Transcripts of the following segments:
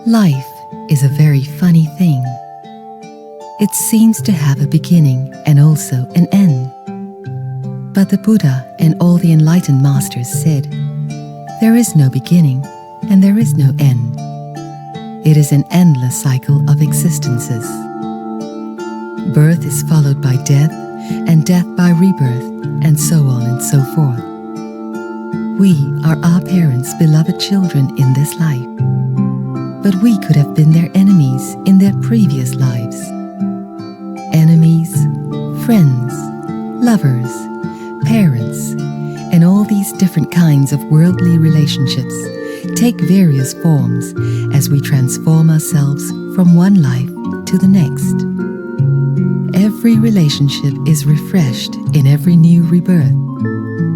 Life is a very funny thing. It seems to have a beginning and also an end. But the Buddha and all the enlightened masters said, there is no beginning and there is no end. It is an endless cycle of existences. Birth is followed by death, and death by rebirth, and so on and so forth. We are our parents' beloved children in this life, but we could have been their enemies in their previous lives. Enemies, friends, lovers, parents, and all these different kinds of worldly relationships take various forms as we transform ourselves from one life to the next. Every relationship is refreshed in every new rebirth,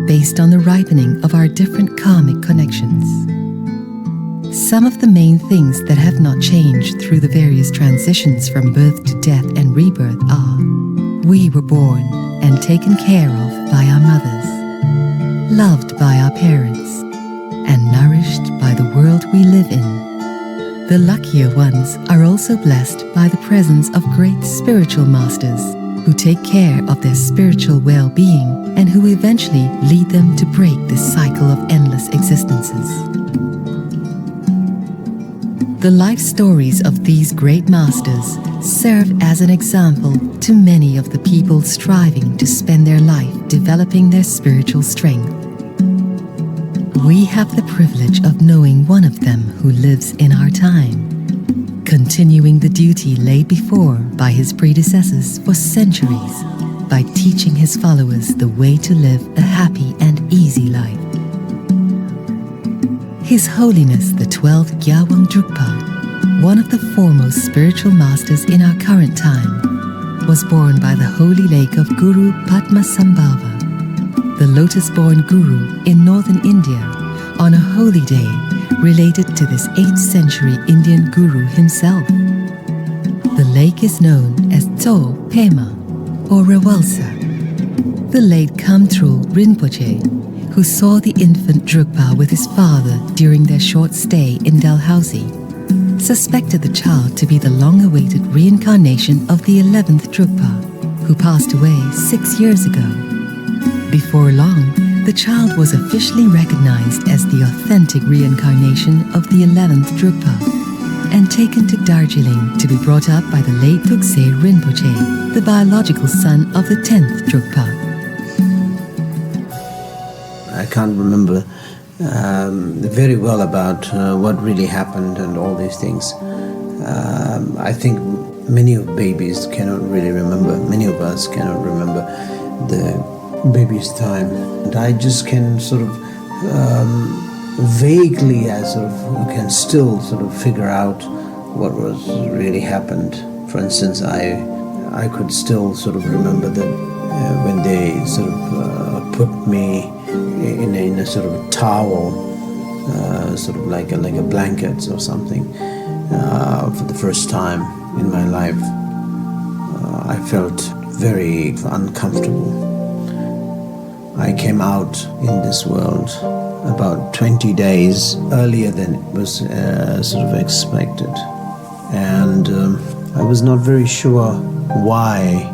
based on the ripening of our different karmic connections. Some of the main things that have not changed through the various transitions from birth to death and rebirth are: we were born and taken care of by our mothers, loved by our parents, and nourished by the world we live in. The luckier ones are also blessed by the presence of great spiritual masters who take care of their spiritual well-being and who eventually lead them to break this cycle of endless existences. The life stories of these great masters serve as an example to many of the people striving to spend their life developing their spiritual strength. We have the privilege of knowing one of them who lives in our time, continuing the duty laid before by his predecessors for centuries by teaching his followers the way to live a happy and easy life. His Holiness the 12th Gyalwang Drukpa, one of the foremost spiritual masters in our current time, was born by the holy lake of Guru Padmasambhava, the lotus-born guru in northern India, on a holy day related to this 8th century Indian guru himself. The lake is known as Tso Pema or Rewalsar. The late Thuksey Rinpoche, who saw the infant Drukpa with his father during their short stay in Dalhousie, suspected the child to be the long-awaited reincarnation of the 11th Drukpa, who passed away 6 years ago. Before long, the child was officially recognized as the authentic reincarnation of the 11th Drukpa and taken to Darjeeling to be brought up by the late Thuksey Rinpoche, the biological son of the 10th Drukpa. I can't remember very well about what really happened and all these things. I think many of babies cannot really remember, many of us cannot remember the baby's time. And I just can sort of vaguely, I sort of can still sort of figure out what was really happened. For instance, I could still sort of remember that when they sort of put me in a sort of a towel, sort of like a blanket or something, for the first time in my life, I felt very uncomfortable. I came out in this world about 20 days earlier than it was sort of expected. And I was not very sure why.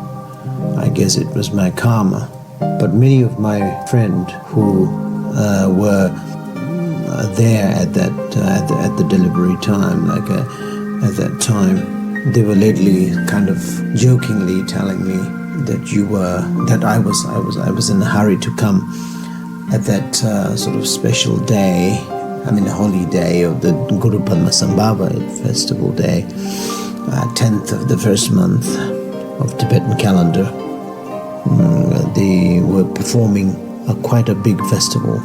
I guess it was my karma. But many of my friends who were there at the delivery time, at that time, they were lately kind of jokingly telling me that I was in a hurry to come at that sort of special day, a holy day of the Guru Padmasambhava festival day, 10th of the first month of Tibetan calendar. They were performing quite a big festival,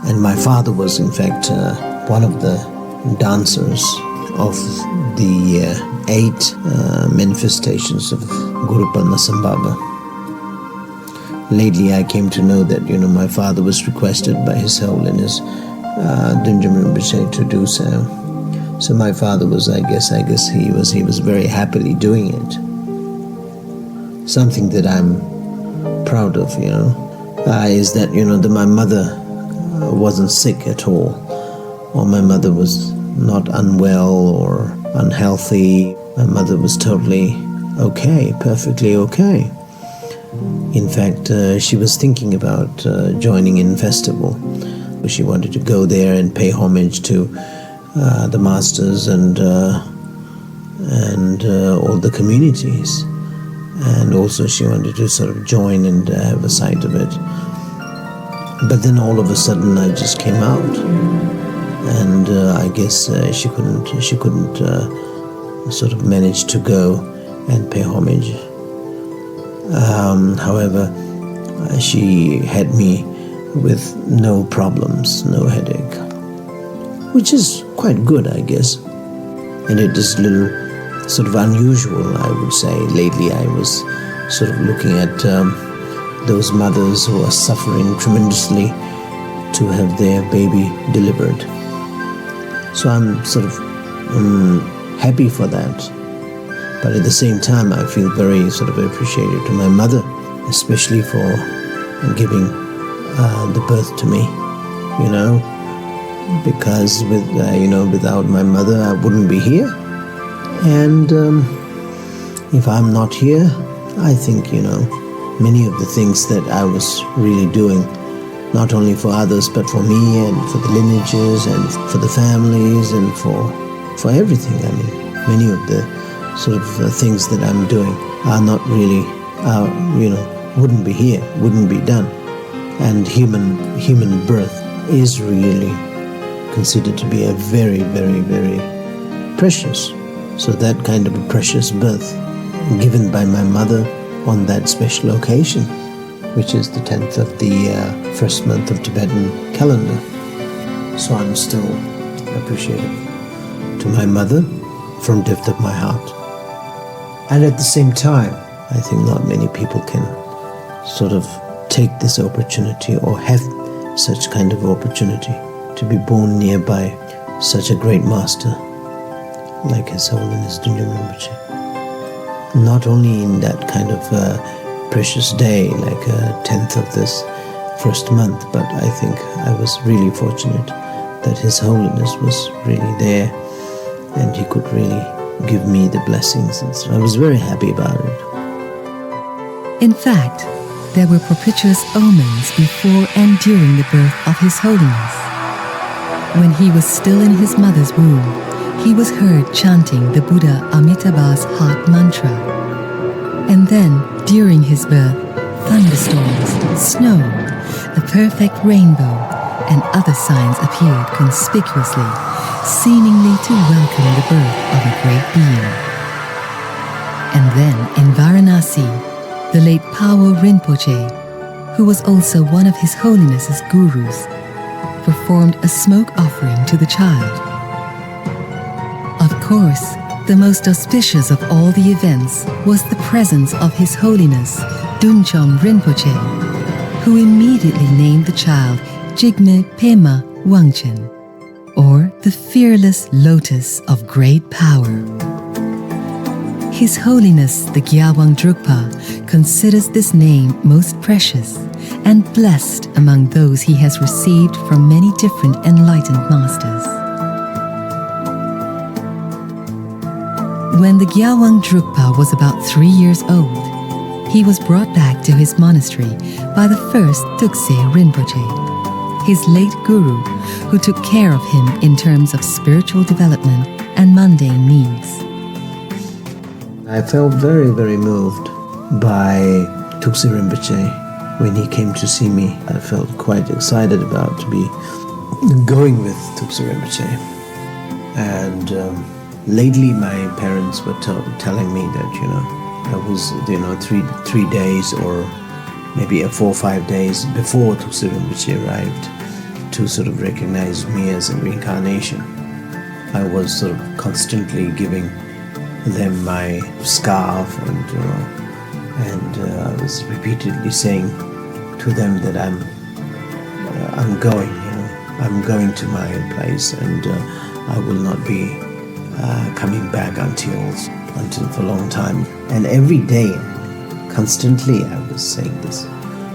and my father was in fact one of the dancers of the 8 manifestations of Guru Padmasambhava. Lately I came to know that, my father was requested by His Holiness Drukpa Rinpoche to do so. So my father was, I guess he was very happily doing it. Something that I'm proud of, is that, that my mother wasn't sick at all, or my mother was not unwell or unhealthy. My mother was totally okay, perfectly okay. In fact, she was thinking about joining in festival. She wanted to go there and pay homage to the masters and all the communities. And also she wanted to sort of join and have a sight of it. But then all of a sudden I just came out, and I guess she couldn't sort of manage to go and pay homage. However, she had me with no problems, no headache, which is quite good, I guess. And it is a little sort of unusual, I would say. Lately I was sort of looking at those mothers who are suffering tremendously to have their baby delivered. So I'm sort of happy for that. But at the same time, I feel very sort of appreciated to my mother, especially for giving the birth to me, because without my mother, I wouldn't be here. And if I'm not here, I think, many of the things that I was really doing, not only for others, but for me and for the lineages and for the families and for everything. I mean, many of the sort of things that I'm doing are not really, wouldn't be here, wouldn't be done. And human birth is really considered to be a very, very, very precious. So that kind of a precious birth given by my mother on that special occasion, which is the 10th of the first month of Tibetan calendar. So I'm still appreciative to my mother from depth of my heart. And at the same time, I think not many people can sort of take this opportunity or have such kind of opportunity to be born nearby such a great master like His Holiness Drukpa Rinpoche. Not only in that kind of precious day, like 10th of this first month, but I think I was really fortunate that His Holiness was really there and he could really give me the blessings. And so I was very happy about it. In fact, there were propitious omens before and during the birth of His Holiness. When he was still in his mother's womb, he was heard chanting the Buddha Amitabha's heart mantra. And then, during his birth, thunderstorms, snow, a perfect rainbow, and other signs appeared conspicuously, seemingly to welcome the birth of a great being. And then, in Varanasi, the late Gyalwang Rinpoche, who was also one of His Holiness's gurus, performed a smoke offering to the child. Of course, the most auspicious of all the events was the presence of His Holiness Drukchen Rinpoche, who immediately named the child Jigme Pema Wangchen, or the fearless lotus of great power. His Holiness the Gyalwang Drukpa considers this name most precious and blessed among those he has received from many different enlightened masters. When the Gyalwang Drukpa was about 3 years old, he was brought back to his monastery by the first Thuksey Rinpoche, his late guru, who took care of him in terms of spiritual development and mundane needs. I felt very, very moved by Thuksey Rinpoche when he came to see me. I felt quite excited about to be going with Thuksey Rinpoche. And lately my parents were telling me that, I was, 3 days or maybe 4 or 5 days before Thuksey Rinpoche arrived to sort of recognize me as a reincarnation. I was sort of constantly giving them my scarf and I was repeatedly saying to them that I'm going to my place and I will not be coming back until for a long time. And every day, constantly, I was saying this.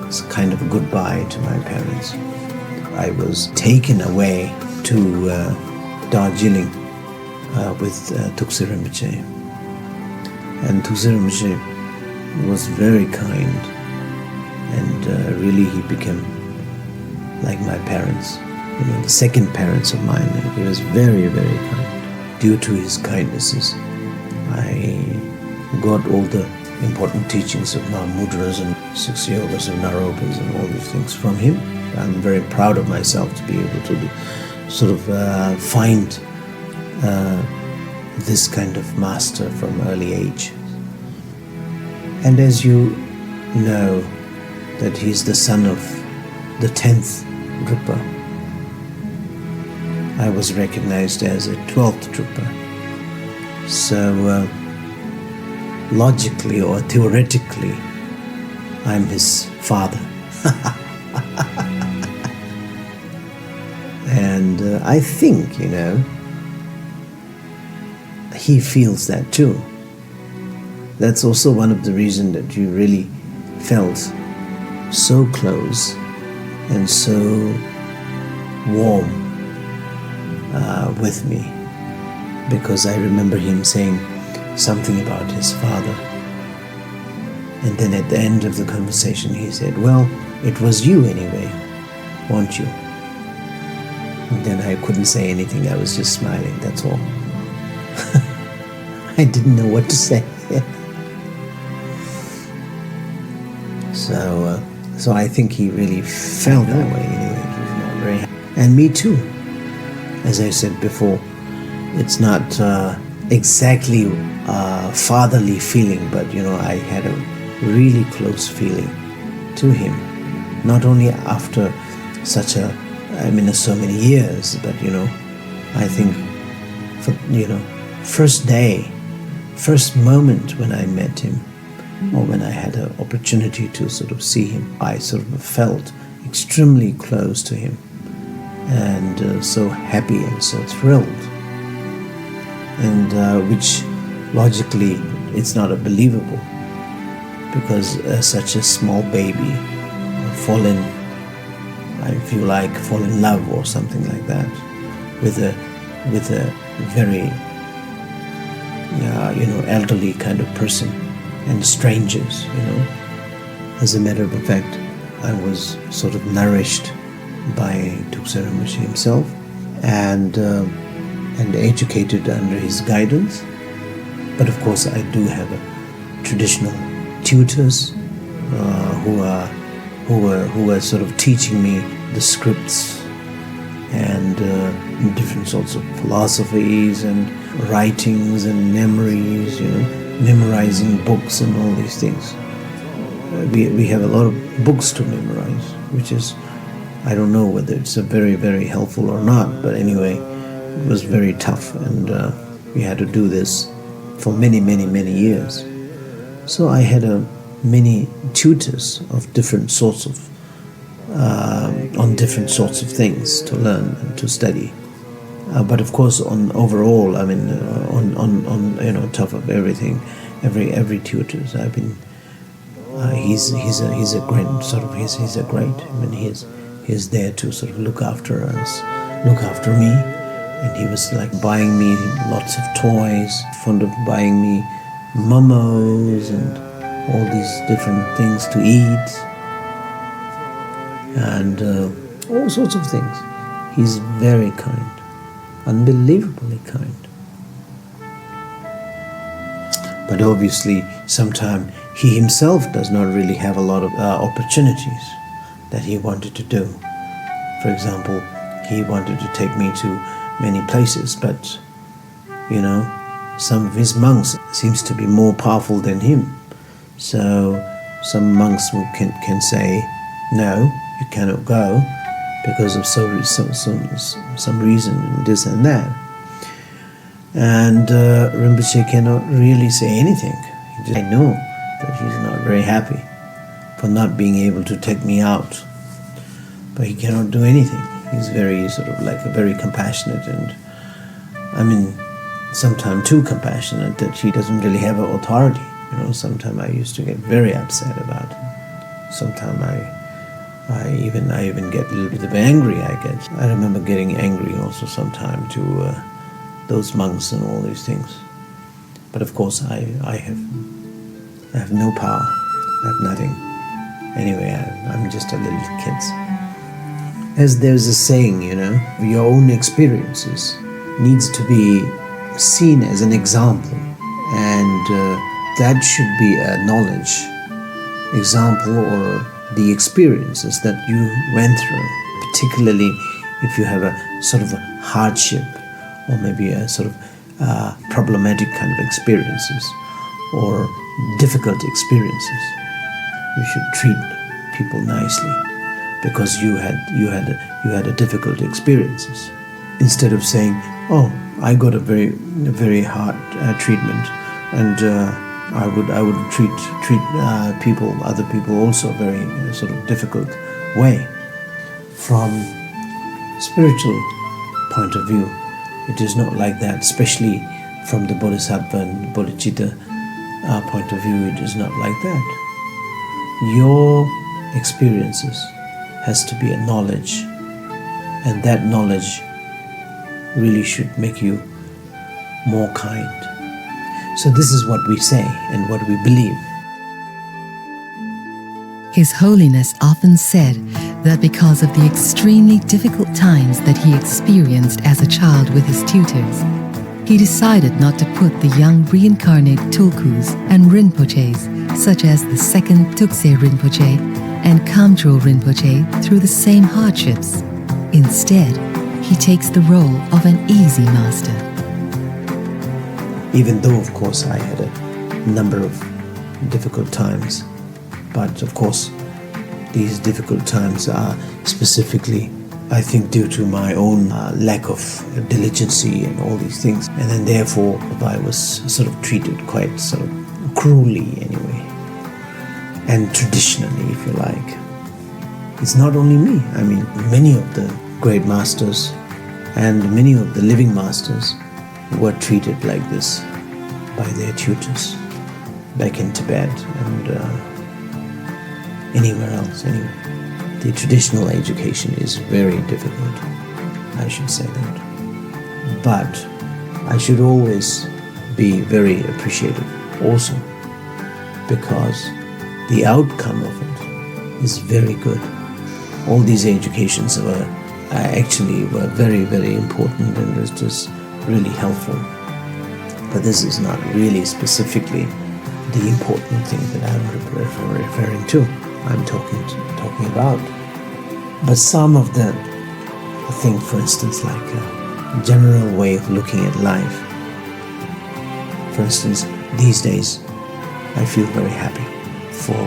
It's kind of a goodbye to my parents. I was taken away to Darjeeling with Thuksey Rinpoche. And Thuksey Rinpoche was very kind, and really he became like my parents, the second parents of mine. He was very, very kind. Due to his kindnesses, I got all the important teachings of Mudras and 6 yogas of Naropas and all these things from him. I'm very proud of myself to be able to sort of find this kind of master from early age. And as you know, that he's the son of the 10th Drukpa, I was recognized as a 12th Drukpa. So logically or theoretically, I'm his father. And I think, he feels that too. That's also one of the reasons that you really felt so close and so warm with me, because I remember him saying something about his father, and then at the end of the conversation he said, "Well, it was you anyway, weren't you?" And then I couldn't say anything. I was just smiling, that's all. I didn't know what to say. So I think he really felt that way. He was not very happy. And me too. As I said before, it's not exactly a fatherly feeling, but I had a really close feeling to him. Not only after so many years, but I think first moment when I met him, or when I had an opportunity to sort of see him, I sort of felt extremely close to him, and so happy and so thrilled, and which logically it's not believable, because such a small baby fall in love or something like that with a very elderly kind of person and strangers. As a matter of fact, I was sort of nourished by Thuksey Rinpoche himself, and educated under his guidance. But of course, I do have traditional tutors who were sort of teaching me the scripts and different sorts of philosophies and writings and memories, memorizing books and all these things. We have a lot of books to memorize, which is, I don't know whether it's a very, very helpful or not, but anyway, it was very tough, and we had to do this for many, many, many years. So I had many tutors of different sorts of on different sorts of things to learn and to study. But of course, on overall, on top of everything, every tutors, I've been. He's a great sort of. He's a great. He's there to sort of look after us, look after me, and he was like buying me lots of toys, fond of buying me momos and all these different things to eat, and all sorts of things. He's very kind, unbelievably kind. But obviously, sometimes he himself does not really have a lot of opportunities that he wanted to do. For example, he wanted to take me to many places, but some of his monks seems to be more powerful than him. So some monks can say, no, you cannot go because of some reason, this and that. And Rinpoche cannot really say anything. I know that he's not very happy for not being able to take me out, but he cannot do anything. He's very very compassionate, and sometimes too compassionate, that he doesn't really have an authority. Sometimes I used to get very upset about it. Sometimes I even get a little bit of angry, I remember getting angry also sometime to those monks and all these things. But of course I have no power, I have nothing. Anyway, I'm just a little kid. As there's a saying, your own experiences needs to be seen as an example, and that should be a knowledge, example, or the experiences that you went through, particularly if you have a sort of a hardship or maybe a sort of problematic kind of experiences or difficult experiences. You should treat people nicely because you had a difficult experiences, instead of saying, "Oh, I got a very hard treatment, and I would treat other people also very sort of difficult way." From spiritual point of view, it is not like that. Especially from the Bodhisattva and Bodhicitta point of view, it is not like that. Your experiences has to be a knowledge, and that knowledge really should make you more kind. So this is what we say and what we believe. His Holiness often said that because of the extremely difficult times that he experienced as a child with his tutors, he decided not to put the young reincarnate tulkus and rinpoches, such as the second Thuksey Rinpoche and Kamdro Rinpoche, through the same hardships. Instead, he takes the role of an easy master. Even though, of course, I had a number of difficult times, but of course, these difficult times are specifically, I think, due to my own lack of diligency and all these things. And then therefore, I was sort of treated quite sort of cruelly anyway, and traditionally, if you like. It's not only me. I mean, many of the great masters and many of the living masters were treated like this by their tutors back in Tibet and anywhere else. Anyway, the traditional education is very difficult, I should say that. But I should always be very appreciative also, because the outcome of it is very good. All these educations were very, very important, and was just really helpful. But this is not really specifically the important thing that I'm referring to. I'm talking about. But some of the thing, for instance, like a general way of looking at life. For instance, these days I feel very happy for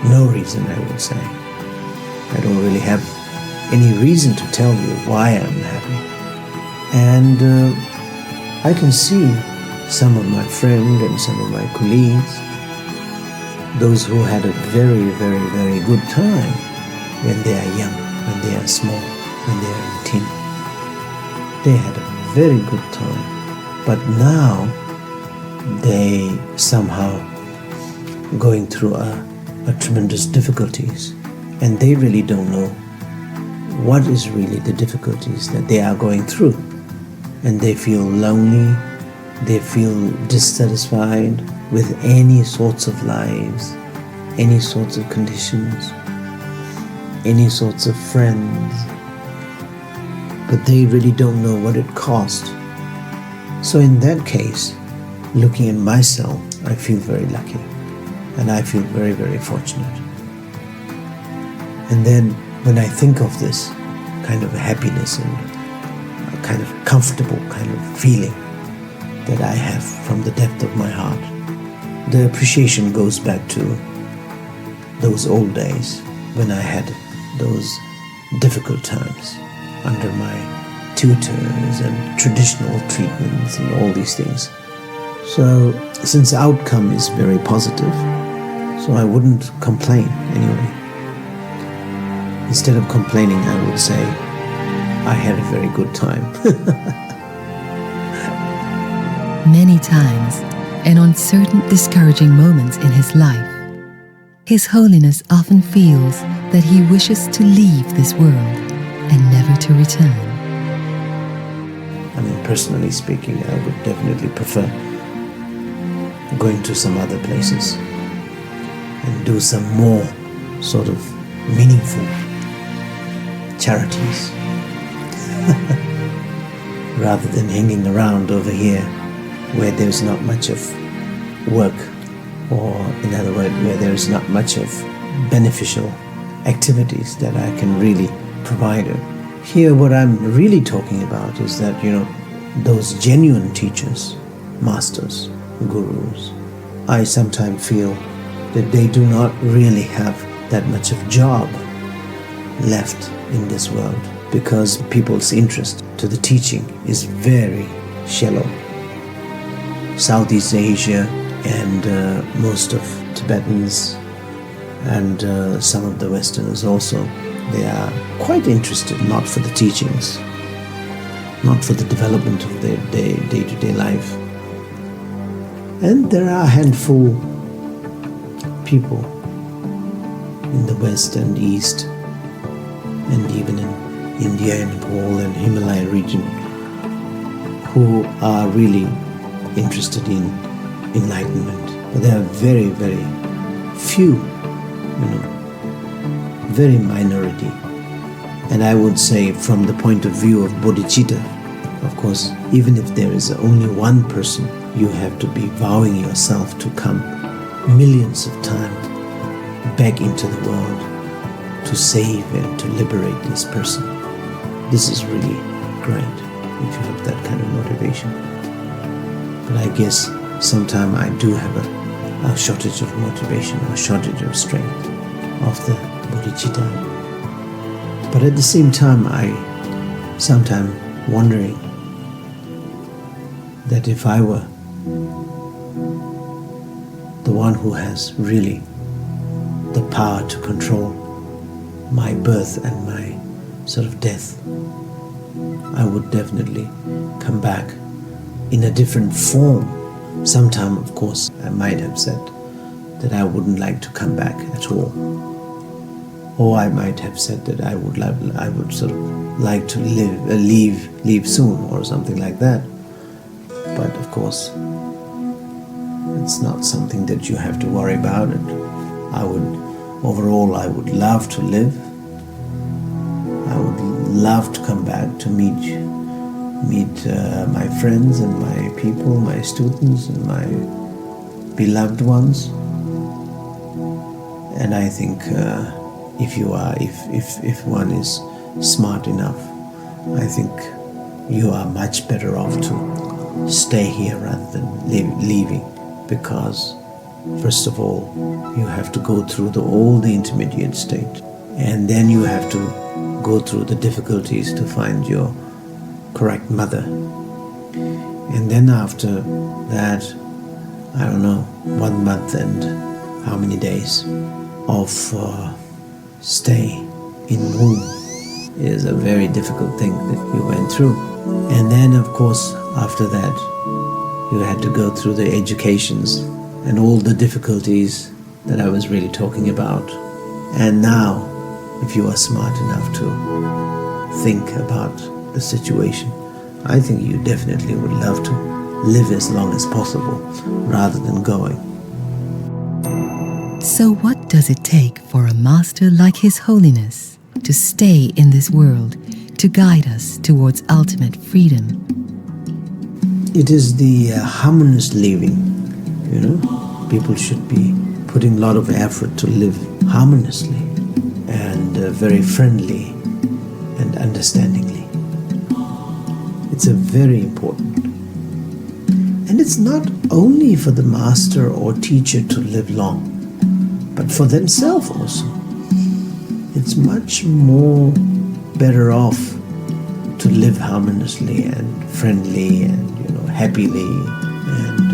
no reason, I would say. I don't really have any reason to tell you why I'm happy. And I can see some of my friends and some of my colleagues, those who had a very, very, very good time when they are young, when they are small, when they are in teen. They had a very good time. But now they somehow going through a tremendous difficulties, and they really don't know what is really the difficulties that they are going through. And they feel lonely, they feel dissatisfied with any sorts of lives, any sorts of conditions, any sorts of friends, but they really don't know what it cost. So in that case, looking at myself, I feel very lucky, and I feel very, very fortunate. And then when I think of this kind of happiness and a kind of comfortable kind of feeling that I have from the depth of my heart, the appreciation goes back to those old days when I had those difficult times under my tutors and traditional treatments and all these things. So since the outcome is very positive, so I wouldn't complain anyway. Instead of complaining, I would say, I had a very good time. Many times, and on certain discouraging moments in his life, His Holiness often feels that he wishes to leave this world and never to return. I mean, personally speaking, I would definitely prefer going to some other places and do some more sort of meaningful charities rather than hanging around over here where there's not much of work, or in other words, where there's not much of beneficial activities that I can really provide her. Here, what I'm really talking about is that, those genuine teachers, masters, gurus, I sometimes feel that they do not really have that much of job left in this world, because people's interest to the teaching is very shallow. Southeast Asia and most of Tibetans and some of the Westerners also, they are quite interested not for the teachings, not for the development of their day-to-day life. And there are a handful people in the West and East and even in India and Nepal and Himalaya region who are really interested in enlightenment. But there are very, very few, very minority. And I would say from the point of view of bodhicitta, of course, even if there is only one person, you have to be vowing yourself to come millions of times back into the world to save and to liberate this person. This is really great if you have that kind of motivation. But I guess sometimes I do have a shortage of motivation or shortage of strength of the bodhicitta. But at the same time, I sometimes wondering that if I were the one who has really the power to control my birth and my sort of death, I would definitely come back in a different form. Sometime, of course, I might have said that I wouldn't like to come back at all. Or I might have said that I would sort of like to leave soon or something like that. But of course, it's not something that you have to worry about. And overall, I would love to live. I would love to come back to meet my friends and my people, my students and my beloved ones. And I think if one is smart enough, I think you are much better off to stay here rather than leaving, because first of all, you have to go through all the intermediate state, and then you have to go through the difficulties to find your correct mother. And then after that, I don't know, 1 month and how many days of stay in womb is a very difficult thing that you went through. And then, of course, after that, you had to go through the educations and all the difficulties that I was really talking about. And now, if you are smart enough to think about the situation, I think you definitely would love to live as long as possible rather than going. So what does it take for a master like His Holiness to stay in this world, to guide us towards ultimate freedom? It is the harmonious living, People should be putting a lot of effort to live harmoniously and very friendly and understandingly. It's a very important. And it's not only for the master or teacher to live long, but for themselves also. It's much more better off to live harmoniously and friendly and happily and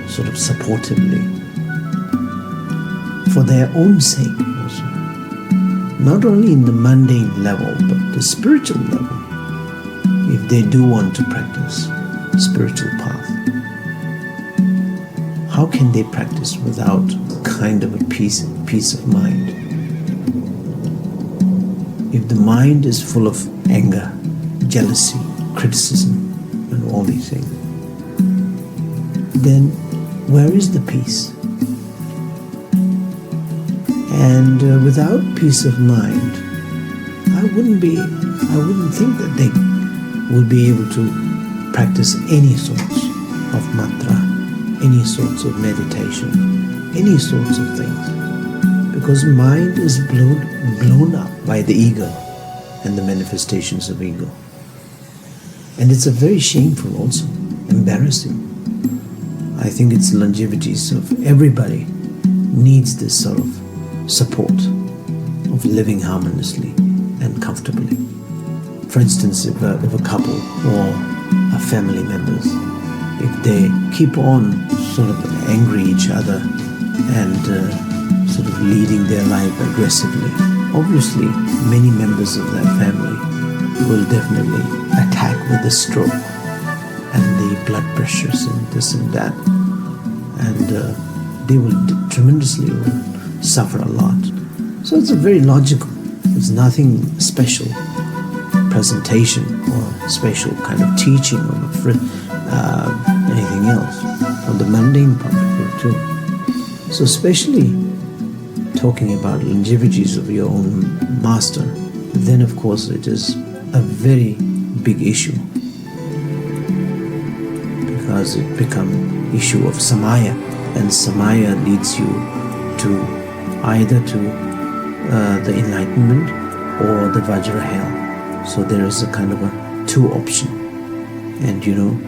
sort of supportively for their own sake also. Not only in the mundane level, but the spiritual level. If they do want to practice spiritual path, how can they practice without kind of a peace of mind. If the mind is full of anger, jealousy, criticism, and all these things, then where is the peace? And without peace of mind, I wouldn't think that they would be able to practice any sorts of mantra, any sorts of meditation, any sorts of things. Because mind is blown up by the ego and the manifestations of ego. And it's a very shameful also, embarrassing. I think it's longevities of everybody needs this sort of support of living harmoniously and comfortably. For instance, if a couple or a family members, if they keep on sort of angry each other and sort of leading their life aggressively, obviously many members of that family will definitely attack with the stroke and the blood pressures and this and that, and they will tremendously suffer a lot. So it's a very logical, it's nothing special presentation or special kind of teaching or anything else, on the mundane point of view too. So especially talking about longevities of your own master, then of course it is a very big issue, because it becomes issue of samaya, and samaya leads you to either to the enlightenment or the vajra hell. So there is a kind of a two option, and you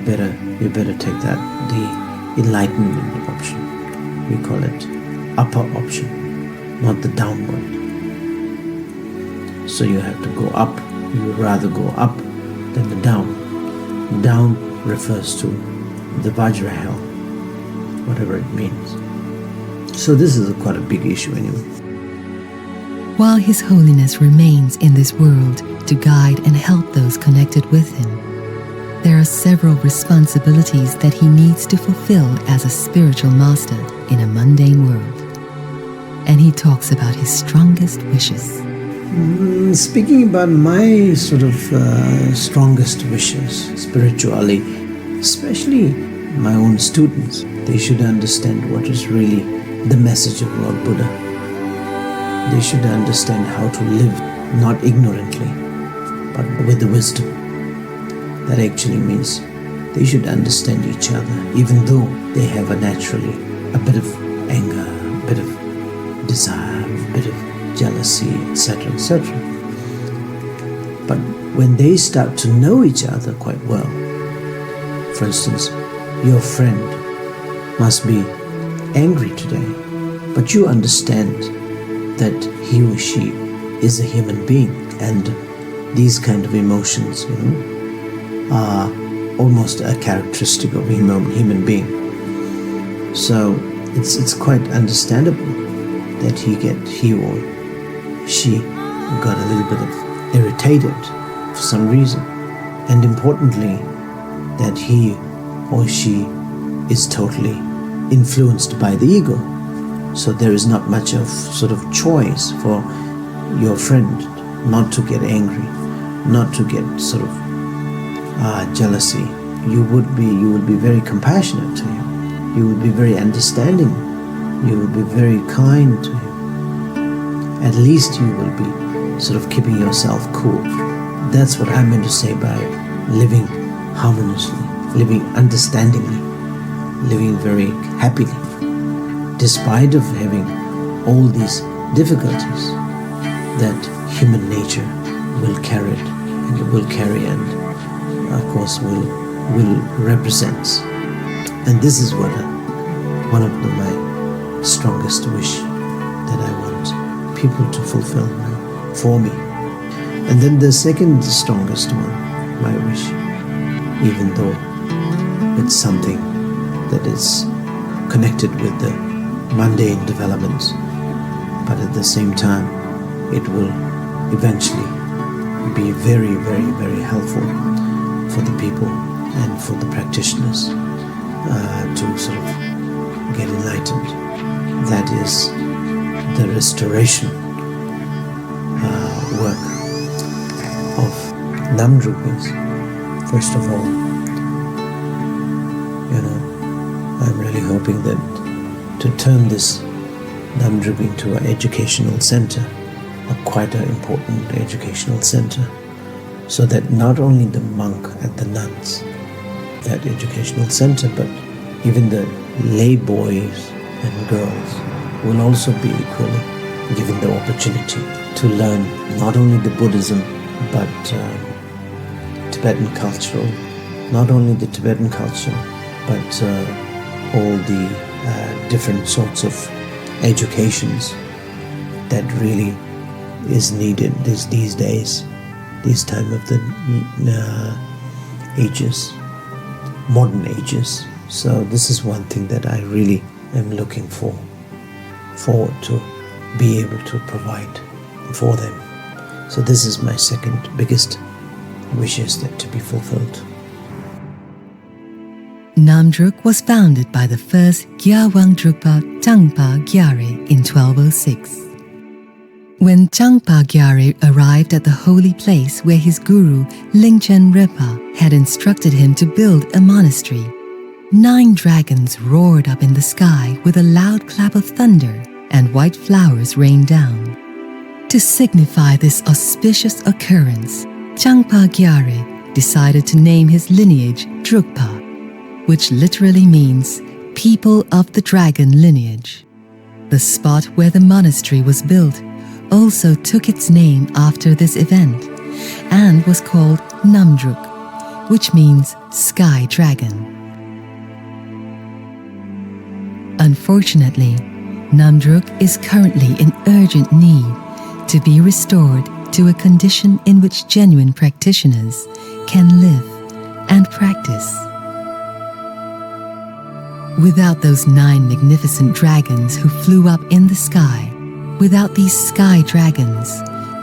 better take that, the enlightenment option. We call it upper option, not the downward. So you have to go up. You would rather go up than the down. Down refers to the vajra hell, whatever it means. So this is quite a big issue anyway. While His Holiness remains in this world to guide and help those connected with him, there are several responsibilities that he needs to fulfill as a spiritual master in a mundane world. And he talks about his strongest wishes. Speaking about my sort of strongest wishes spiritually, especially my own students, they should understand what is really the message of Lord Buddha. They should understand how to live, not ignorantly, but with the wisdom. That actually means they should understand each other, even though they have naturally a bit of anger, a bit of desire, a bit of jealousy, etc., etc. But when they start to know each other quite well, for instance, your friend must be angry today, but you understand that he or she is a human being, and these kind of emotions, are almost a characteristic of a human being. So it's quite understandable that he or she got a little bit of irritated for some reason, and importantly, that he or she is totally influenced by the ego. So there is not much of sort of choice for your friend not to get angry, not to get sort of jealousy. You would be very compassionate to him. You would be very understanding. You would be very kind to him. At least you will be sort of keeping yourself cool. That's what I meant to say by living harmoniously, living understandingly, living very happily, despite of having all these difficulties that human nature will carry and of course will represent. And this is what one of my strongest wish that I want people to fulfill for me. And then the second strongest one, my wish, even though it's something that is connected with the mundane developments, but at the same time it will eventually be very, very, very helpful for the people and for the practitioners to sort of get enlightened. that is the restoration work of Namdrupas. First of all, I'm really hoping that to turn this Namdrup into an educational center, quite an important educational center, so that not only the monk and the nuns, that educational center, but even the lay boys and girls will also be equally given the opportunity to learn not only the Buddhism, but Tibetan culture, not only the Tibetan culture, but all the different sorts of educations that really is needed these days, this time of the ages, modern ages. So this is one thing that I really am looking forward to be able to provide for them. So this is my second biggest wishes that to be fulfilled. Namdruk was founded by the first Gyalwang Drukpa Changpa Gyare in 1206. When Changpa Gyare arrived at the holy place where his guru Lingchen Repa had instructed him to build a monastery, 9 dragons roared up in the sky with a loud clap of thunder, and white flowers rained down. To signify this auspicious occurrence, Changpa Gyare decided to name his lineage Drukpa, which literally means people of the dragon lineage. The spot where the monastery was built also took its name after this event and was called Namdruk, which means sky dragon. Unfortunately, Namdruk is currently in urgent need to be restored to a condition in which genuine practitioners can live and practice. Without those 9 magnificent dragons who flew up in the sky, without these sky dragons,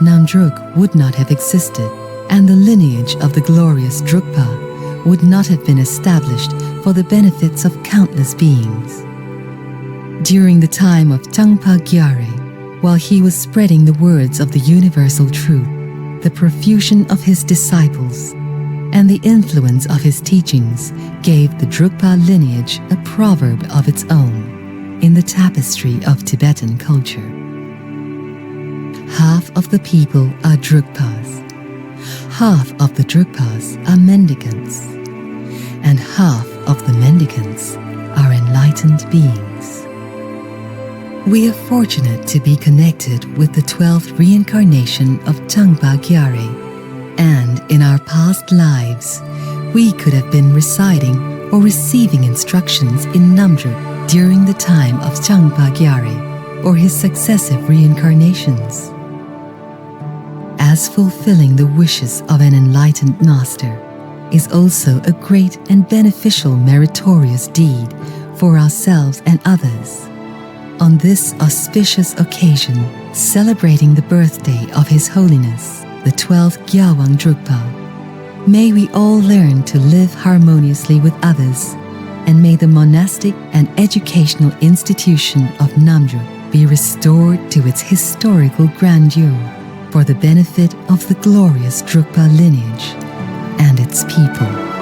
Namdruk would not have existed, and the lineage of the glorious Drukpa would not have been established for the benefits of countless beings. During the time of Changpa Gyare, while he was spreading the words of the universal truth, the profusion of his disciples and the influence of his teachings gave the Drukpa lineage a proverb of its own in the tapestry of Tibetan culture. Half of the people are Drukpas, half of the Drukpas are mendicants, and half of the mendicants are enlightened beings. We are fortunate to be connected with the 12th reincarnation of Changpa Gyare, and in our past lives, we could have been reciting or receiving instructions in Namdruk during the time of Changpa Gyare or his successive reincarnations. As fulfilling the wishes of an enlightened master is also a great and beneficial meritorious deed for ourselves and others. On this auspicious occasion, celebrating the birthday of His Holiness, the 12th Gyalwang Drukpa, may we all learn to live harmoniously with others, and may the monastic and educational institution of Namdruk be restored to its historical grandeur for the benefit of the glorious Drukpa lineage and its people.